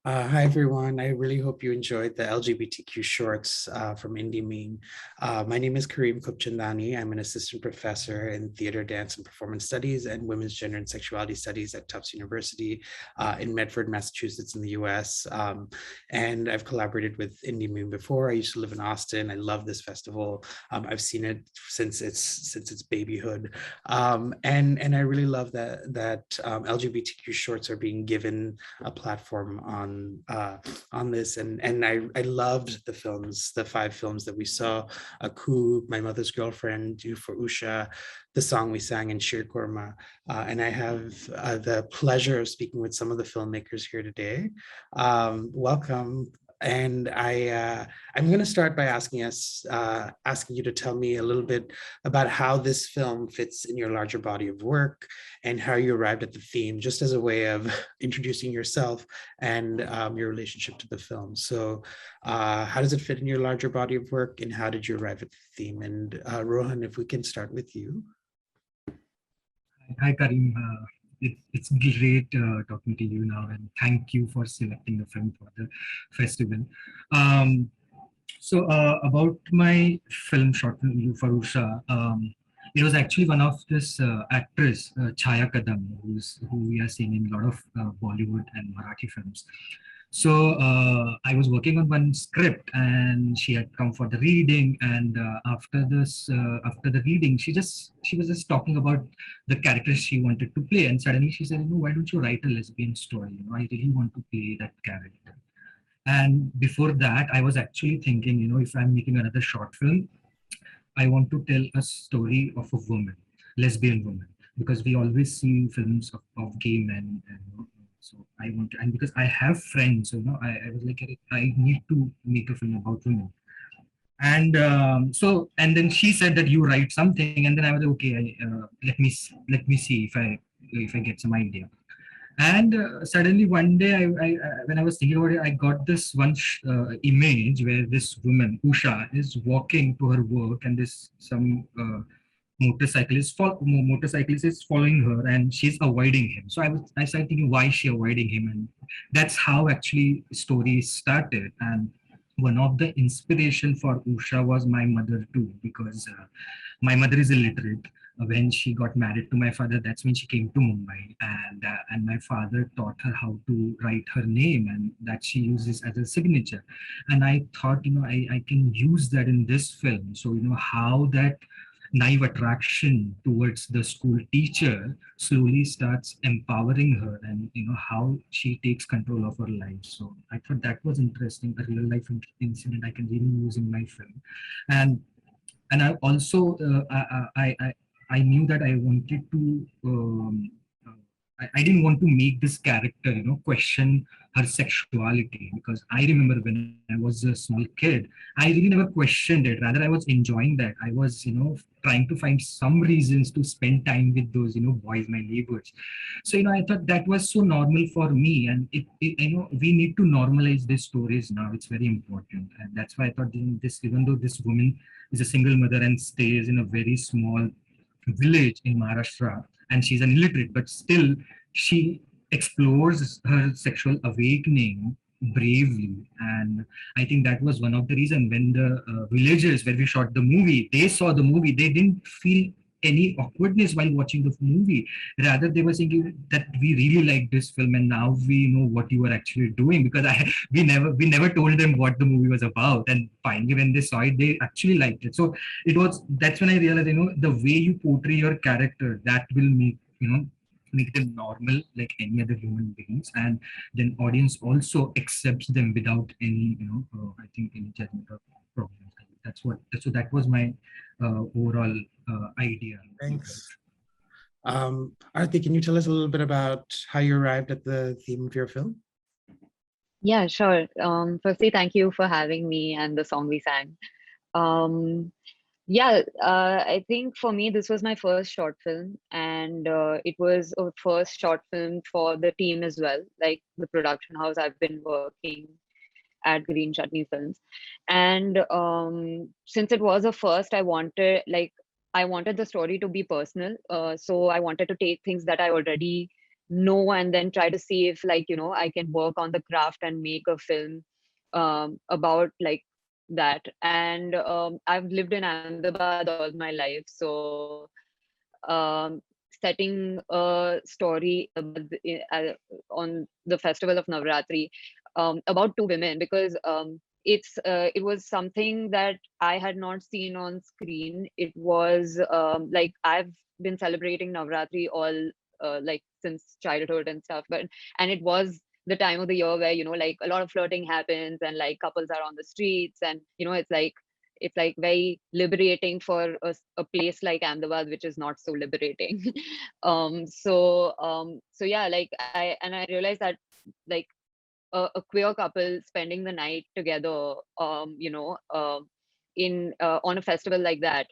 Hi, everyone. I really hope you enjoyed the LGBTQ shorts from Indie Meme. My name is Kareem Khubchandani. I'm an assistant professor in theater, dance, and performance studies and women's gender and sexuality studies at Tufts University in Medford, Massachusetts in the US. And I've collaborated with Indie Meme before. I used to live in Austin. I love this festival. I've seen it since its babyhood. And I really love that LGBTQ shorts are being given a platform on this, and I loved the films, the 5 films that we saw: A Coup, My Mother's Girlfriend, Do for USHA, the song we sang in QORMA, and I have the pleasure of speaking with some of the filmmakers here today. Welcome. And I'm going to start by asking you to tell me a little bit about how this film fits in your larger body of work and how you arrived at the theme, just as a way of introducing yourself and your relationship to the film. So how does it fit in your larger body of work, and how did you arrive at the theme? And Rohan, if we can start with you. Hi, Kareem. It's great talking to you now, and thank you for selecting the film for the festival. About my film short film Farusha, it was actually one of this actress Chaya Kadam, who we are seeing in a lot of Bollywood and Marathi films. So I was working on one script, and she had come for the reading. And after the reading, she was just talking about the characters she wanted to play. And suddenly she said, "Why don't you write a lesbian story? I really want to play that character." And before that, I was actually thinking, if I'm making another short film, I want to tell a story of a woman, lesbian woman, because we always see films of gay men. So I want to, and because I have friends, I was like, I need to make a film about women. And and then she said that you write something, and then I was like, okay, let me see if I get some idea. And suddenly one day, when I was thinking about it, I got this one image where this woman, Usha, is walking to her work, and this some motorcyclist is following her, and she's avoiding him. So I started thinking, why is she avoiding him? And that's how actually story started. And one of the inspiration for Usha was my mother too, because my mother is illiterate. When she got married to my father, that's when she came to Mumbai, and my father taught her how to write her name, and that she uses as a signature. And I thought, I can use that in this film. So how that naive attraction towards the school teacher slowly starts empowering her, and how she takes control of her life. So I thought that was interesting, a real life incident I can really use in my film. And I also I knew that I wanted to I didn't want to make this character question her sexuality, because I remember when I was a small kid, I really never questioned it. Rather, I was enjoying that. I was trying to find some reasons to spend time with those boys, my neighbors. So I thought that was so normal for me, and we need to normalize these stories now. It's very important, and that's why I thought this, even though this woman is a single mother and stays in a very small village in Maharashtra, and she's an illiterate, but still she explores her sexual awakening bravely. And I think that was one of the reasons when the villagers where we shot the movie, they saw the movie, they didn't feel any awkwardness while watching the movie. Rather, they were saying that we really like this film, and now we know what you were actually doing, because we never told them what the movie was about. And finally, when they saw it, they actually liked it. So that's when I realized, the way you portray your character, that will make them normal like any other human beings, and then audience also accepts them without any I think any judgment or problems. That was my overall idea. Thanks. Aarti, can you tell us a little bit about how you arrived at the theme of your film? Yeah, sure. Firstly, thank you for having me and the song we sang. Um, I think for me, this was my first short film, and it was a first short film for the team as well, like the production house I've been working at Green Chutney Films. And since it was a first, I wanted the story to be personal. So I wanted to take things that I already know and then try to see if like, I can work on the craft and make a film about like that. And I've lived in Ahmedabad all my life, so um, setting a story in Ahmedabad on the festival of Navratri about two women, because it was something that I had not seen on screen. It was like I've been celebrating Navratri all like since childhood and stuff, but and it was the time of the year where like a lot of flirting happens and like couples are on the streets, and it's like very liberating for a place like Ahmedabad, which is not so liberating. So yeah, like I realized that like a queer couple spending the night together, in on a festival like that,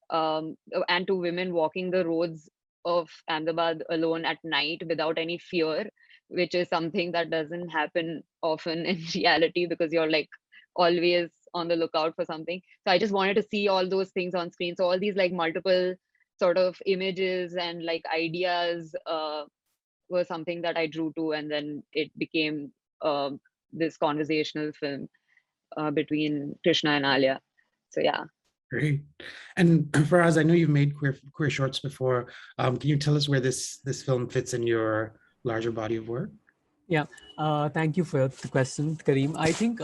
and two women walking the roads of Ahmedabad alone at night without any fear, which is something that doesn't happen often in reality, because you're like always on the lookout for something. So I just wanted to see all those things on screen. So all these like multiple sort of images and like ideas were something that I drew to, and then it became uh, this conversational film between Krishna and Alia. So yeah. Great. And Faraz, I know you've made queer shorts before. Can you tell us where this film fits in your larger body of work? Yeah, thank you for the question, Kareem. I think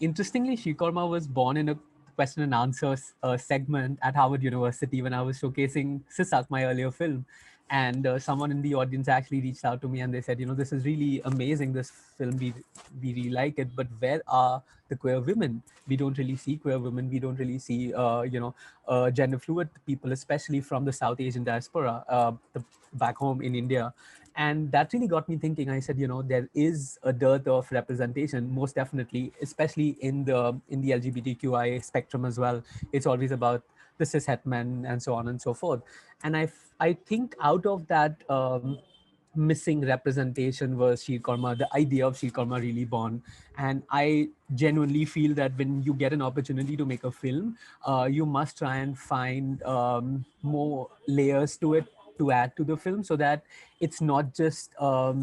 interestingly, QORMA was born in a question and answer segment at Harvard University when I was showcasing Sisak, my earlier film. And someone in the audience actually reached out to me and they said, this is really amazing, this film, we really like it, but where are the queer women? We don't really see queer women. We don't really see, gender fluid people, especially from the South Asian diaspora, back home in India. And that really got me thinking. I said, there is a dearth of representation, most definitely, especially in the LGBTQI spectrum as well. It's always about the cishet men and so on and so forth. And I think out of that missing representation was QORMA, the idea of QORMA really born. And I genuinely feel that when you get an opportunity to make a film, you must try and find more layers to it to add to the film, so that it's not just a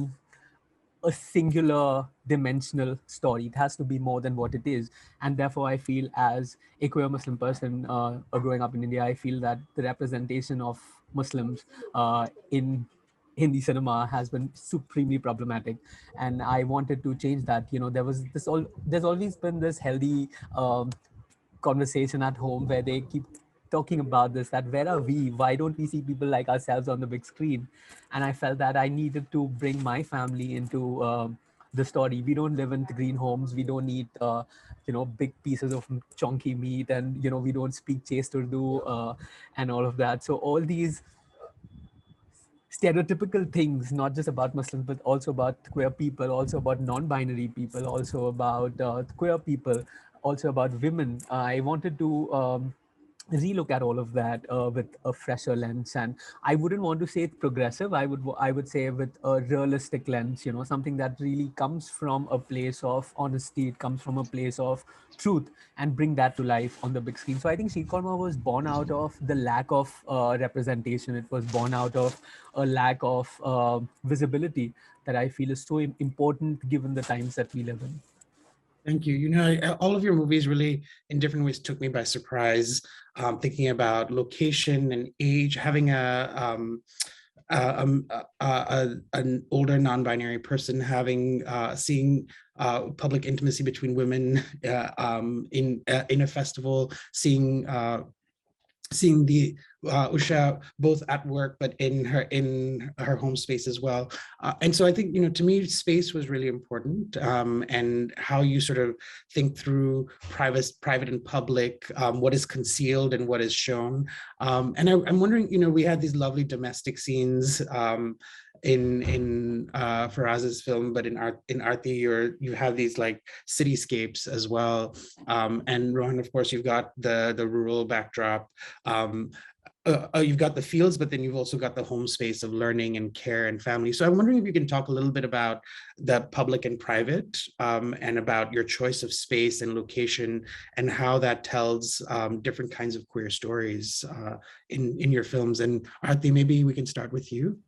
singular dimensional story. It has to be more than what it is. And therefore, I feel as a queer Muslim person growing up in India, I feel that the representation of Muslims in Hindi cinema has been supremely problematic. And I wanted to change that. There's always been this healthy conversation at home where they keep talking about this, that where are we, why don't we see people like ourselves on the big screen? And I felt that I needed to bring my family into the story. We don't live in green homes, we don't eat big pieces of chunky meat, and we don't speak chaste Urdu and all of that. So all these stereotypical things, not just about Muslims, but also about queer people, also about non-binary people, also about queer people, also about women. I wanted to relook at all of that with a fresher lens, and I wouldn't want to say it's progressive. I would say with a realistic lens, something that really comes from a place of honesty. It comes from a place of truth, and bring that to life on the big screen. So I think QORMA was born out of the lack of representation. It was born out of a lack of visibility that I feel is so important given the times that we live in. Thank you. All of your movies really, in different ways, took me by surprise. Thinking about location and age, having an older non-binary person seeing public intimacy between women in a festival, seeing the Usha both at work but in her home space as well, and so I think to me space was really important, and how you sort of think through private and public, what is concealed and what is shown, and I'm wondering, we had these lovely domestic scenes in Faraz's film, but in Aarti you have these like cityscapes as well, and Rohan, of course, you've got the rural backdrop. You've got the fields, but then you've also got the home space of learning and care and family. So I'm wondering if you can talk a little bit about the public and private, and about your choice of space and location, and how that tells different kinds of queer stories in your films. And Aarti, maybe we can start with you.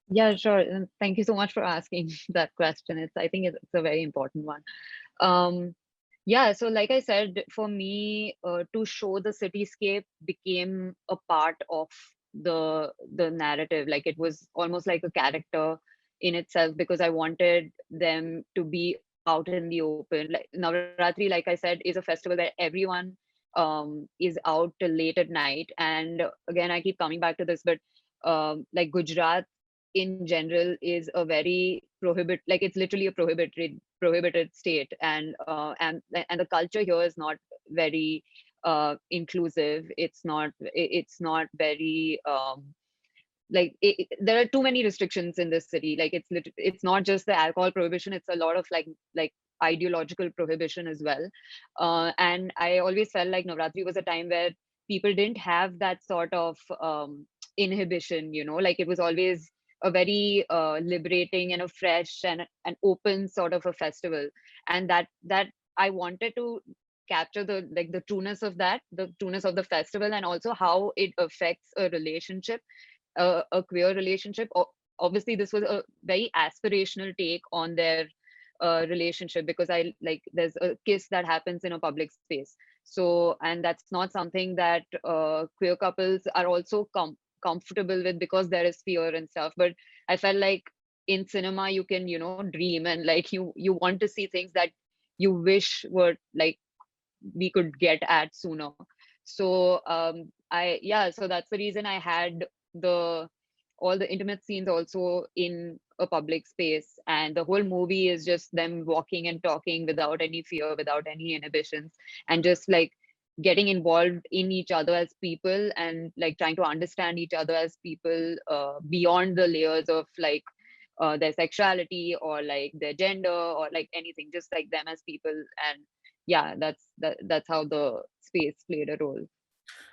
Yeah, sure. And thank you so much for asking that question. I think it's a very important one. Um, yeah, so like I said, for me, to show the cityscape became a part of the narrative. Like it was almost like a character in itself because I wanted them to be out in the open. Like Navratri, like I said, is a festival where everyone is out till late at night. And again, I keep coming back to this, but like Gujarat in general is a very like it's literally a prohibited state, and the culture here is not very inclusive. It's not very like there are too many restrictions in this city. Like it's not just the alcohol prohibition, it's a lot of like ideological prohibition as well. And I always felt like Navratri was a time where people didn't have that sort of inhibition, like it was always a very liberating and a fresh and an open sort of a festival. And that I wanted to capture the trueness of that, the trueness of the festival, and also how it affects a relationship, a queer relationship. Obviously, this was a very aspirational take on their relationship, because I like there's a kiss that happens in a public space. So, and that's not something that queer couples are also comfortable with, because there is fear and stuff. But I felt like in cinema you can dream, and like you want to see things that you wish were like we could get at sooner. So so that's the reason I had the all the intimate scenes also in a public space, and the whole movie is just them walking and talking without any fear, without any inhibitions, and just like getting involved in each other as people, and like trying to understand each other as people, beyond the layers of like their sexuality or like their gender or like anything, just like them as people. And yeah, that's how the space played a role.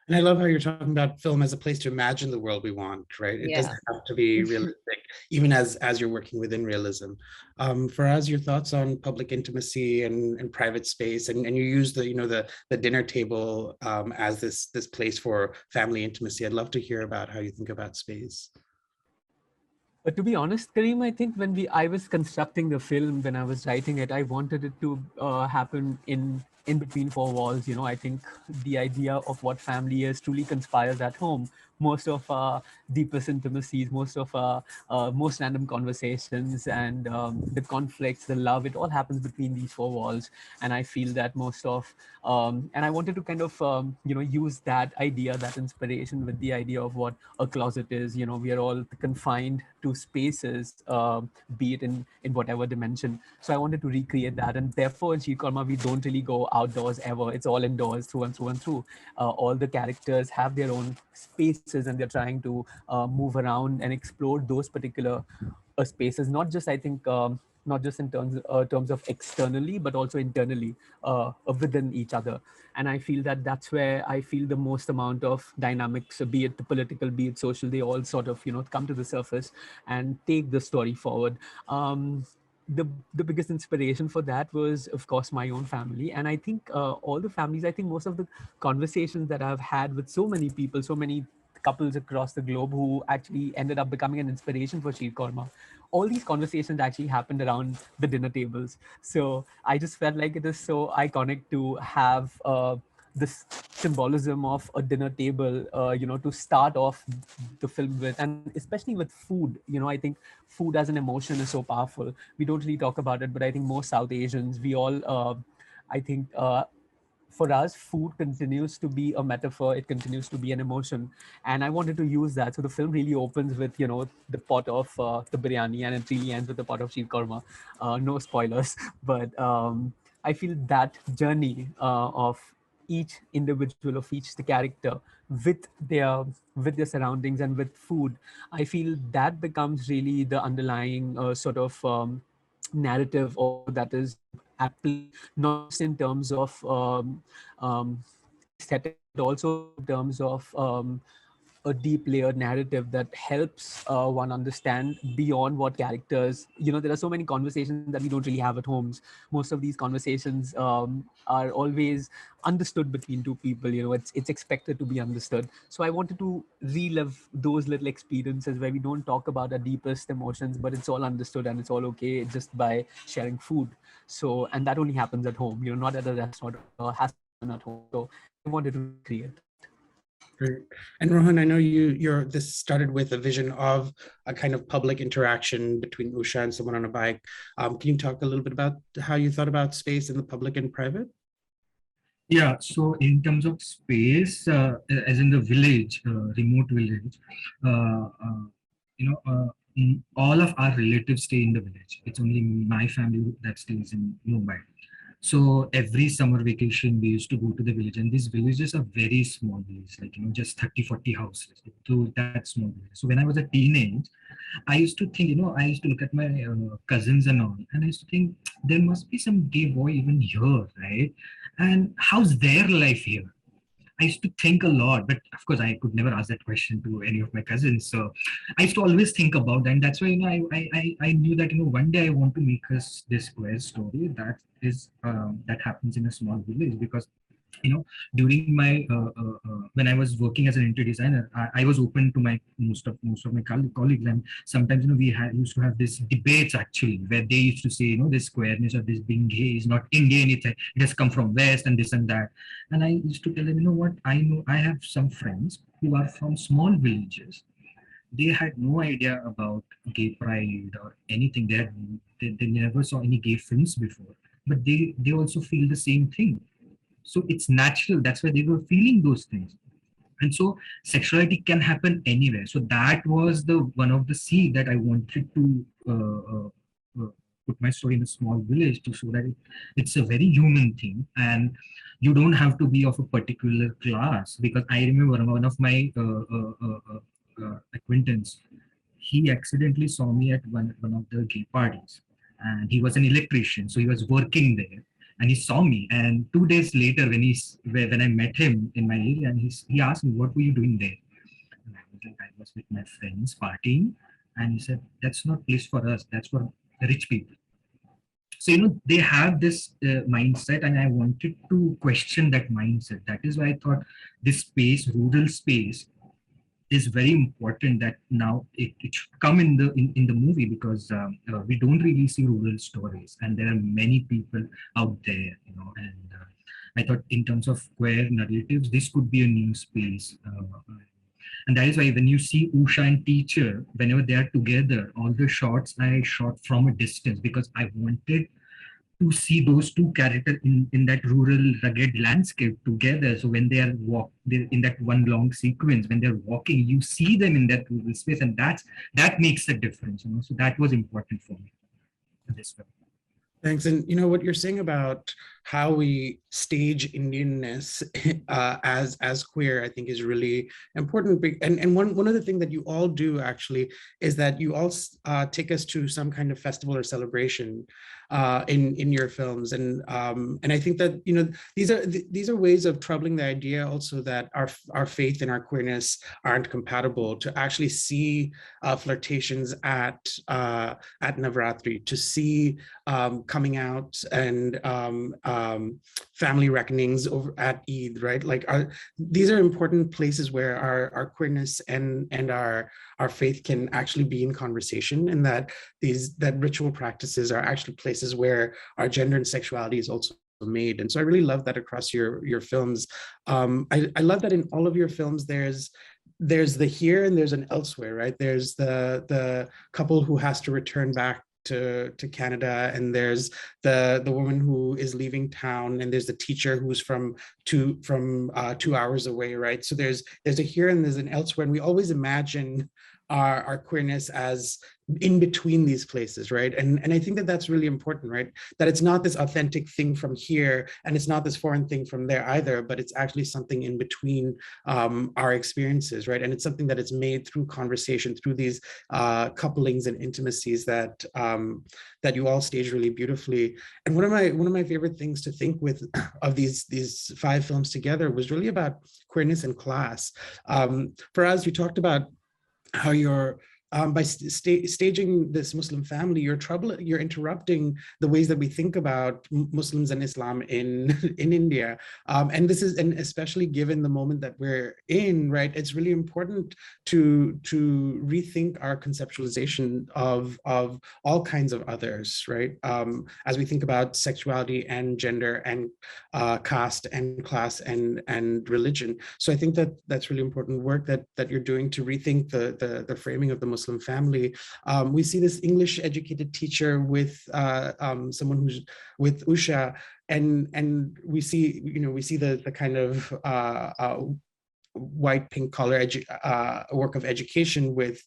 And I love how you're talking about film as a place to imagine the world we want, right? It doesn't Yeah. have to be realistic, even as you're working within realism. Faraz, your thoughts on public intimacy and private space, and you use the dinner table as this place for family intimacy. I'd love to hear about how you think about space. But to be honest, Kareem, I think I was constructing the film, when I was writing it, I wanted it to happen in between four walls. I think the idea of what family is truly conspires at home. Most of our deepest intimacies, most of our most random conversations, and the conflicts, the love, it all happens between these four walls. And I feel that and I wanted to kind of use that idea, that inspiration, with the idea of what a closet is. We are all confined to spaces, be it in whatever dimension. So I wanted to recreate that, and therefore in QORMA we don't really go outdoors ever. It's all indoors, through and through and through. All the characters have their own spaces, and they're trying to move around and explore those particular spaces, not just, I think, not just in terms of externally, but also internally, within each other. And I feel that that's where I feel the most amount of dynamics, be it the political, be it social, they all sort of come to the surface and take the story forward. um, the biggest inspiration for that was, of course, my own family. And I think all the families, I think most of the conversations that I've had with so many people, so many couples across the globe who actually ended up becoming an inspiration for Sheer Korma, all these conversations actually happened around the dinner tables. So I just felt like it is so iconic to have this symbolism of a dinner table, to start off the film with, and especially with food. I think food as an emotion is so powerful. We don't really talk about it, but I think most South Asians, we all, I think, for us, food continues to be a metaphor. It continues to be an emotion, and I wanted to use that. So the film really opens with the pot of the biryani, and it really ends with the pot of sheer korma. No spoilers, but I feel that journey of each individual, of each the character, with their with their surroundings and with food, I feel that becomes really the underlying sort of narrative also that is at play, not just in terms of aesthetics, but also in terms of a deep layered narrative that helps one understand beyond what characters, there are so many conversations that we don't really have at homes. Most of these conversations are always understood between two people. It's expected to be understood. So I wanted to relive those little experiences where we don't talk about our deepest emotions, but it's all understood and it's all okay just by sharing food. So, and that only happens at home, not at a restaurant, or has to happen at home. So I wanted to create that. Great. And Rohan, I know this started with a vision of a kind of public interaction between Usha and someone on a bike. Can you talk a little bit about how you thought about space in the public and private? Yeah, so in terms of space, as in the village, remote village, uh, uh, all of our relatives stay in the village. It's only my family that stays in Mumbai. So every summer vacation, we used to go to the village, and these villages are very small villages, like, just 30, 40 houses. So that's small village. So when I was a teenage, I used to think, I used to look at my cousins and all, and I used to think there must be some gay boy even here, right? And how's their life here? I used to think a lot, but of course I could never ask that question to any of my cousins. So I used to always think about that. And that's why, I knew that, one day I want to make this queer story that happens in a small village, because during my when I was working as an interior designer, I was open to my most of my colleagues, and sometimes we used to have these debates actually, where they used to say, this queerness or this being gay is not Indian, it has come from West and this and that. And I used to tell them, what, I have some friends who are from small villages. They had no idea about gay pride or anything. They never saw any gay films before, but they also feel the same thing. So it's natural. That's why they were feeling those things. And so sexuality can happen anywhere. So that was the one of the seed that I wanted to put my story in a small village, to show that it's a very human thing, and you don't have to be of a particular class. Because I remember one of my acquaintance, he accidentally saw me at one of the gay parties, and he was an electrician, so he was working there, and he saw me. And 2 days later, when I met him in my area, and he asked me, what were you doing there? And I was like, I was with my friends partying. And he said, that's not place for us, that's for rich people. So they have this mindset, and I wanted to question that mindset. That is why I thought this space, rural space, is very important, that now it should come in the movie, because we don't really see rural stories, and there are many people out there, and I thought in terms of queer narratives, this could be a new space. And that is why when you see Usha and teacher, whenever they are together, all the shots I shot from a distance, because I wanted to see those two characters in that rural rugged landscape together. So when they're in that one long sequence, when they're walking, you see them in that rural space, and that makes a difference. So that was important for me in this film. Thanks. And what you're saying about how we stage Indianness as queer, I think is really important. And one other thing that you all do actually is that you all take us to some kind of festival or celebration in your films, and I think that these are ways of troubling the idea also that our faith and our queerness aren't compatible. To actually see flirtations at Navratri, to see coming out and family reckonings over at Eid, right? Like these are important places where our queerness and our faith can actually be in conversation, and that ritual practices are actually places where our gender and sexuality is also made. And so I really love that across your films. I love that in all of your films there's the here and there's an elsewhere, right? There's the couple who has to return back to Canada, and there's the woman who is leaving town, and there's the teacher who's from 2 hours away, right? So there's a here and there's an elsewhere, and we always imagine our queerness as in between these places, right? And I think that that's really important, right? That it's not this authentic thing from here, and it's not this foreign thing from there either, but it's actually something in between our experiences, right? And it's something that is made through conversation, through these couplings and intimacies that that you all stage really beautifully. And one of my favorite things to think with of these 5 films together was really about queerness and class. Faraz, you talked about how you're by staging this Muslim family, you're interrupting the ways that we think about Muslims and Islam in India, and this is, and especially given the moment that we're in, right? It's really important to rethink our conceptualization of all kinds of others, right? As we think about sexuality and gender and caste and class and religion. So I think that that's really important work that you're doing to rethink the framing of the Muslim family. We see this English educated teacher with someone who's with USHA, and we see, we see the kind of white pink collar work of education with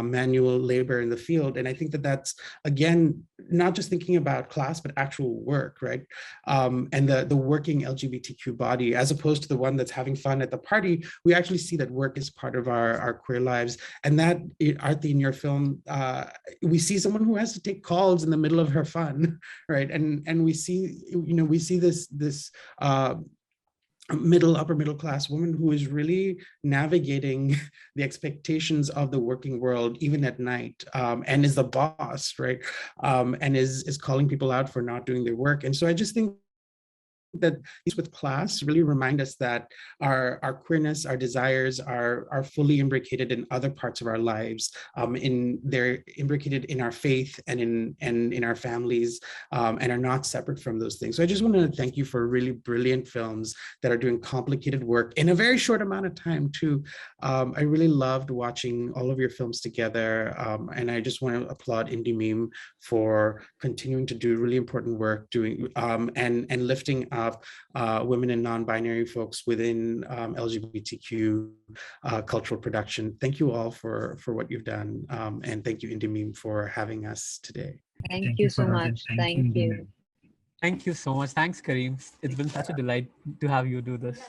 manual labor in the field. And I think that that's, again, not just thinking about class, but actual work, right? And the working LGBTQ body, as opposed to the one that's having fun at the party. We actually see that work is part of our queer lives. And that, Aarti, in your film, we see someone who has to take calls in the middle of her fun, right? And we see, we see this upper middle class woman who is really navigating the expectations of the working world, even at night, and is the boss, right? And is calling people out for not doing their work. And so I just think that these with class really remind us that our queerness, our desires are fully imbricated in other parts of our lives. They're imbricated in our faith and in our families, and are not separate from those things. So I just want to thank you for really brilliant films that are doing complicated work in a very short amount of time too. I really loved watching all of your films together, and I just want to applaud Indie Meme for continuing to do really important work, doing and lifting up women and non-binary folks within LGBTQ cultural production. Thank you all for what you've done, and thank you, Indie Meme, for having us today. Thank you so much. Thank you. Thank you so much. Thanks, Kareem. It's been such a delight to have you do this.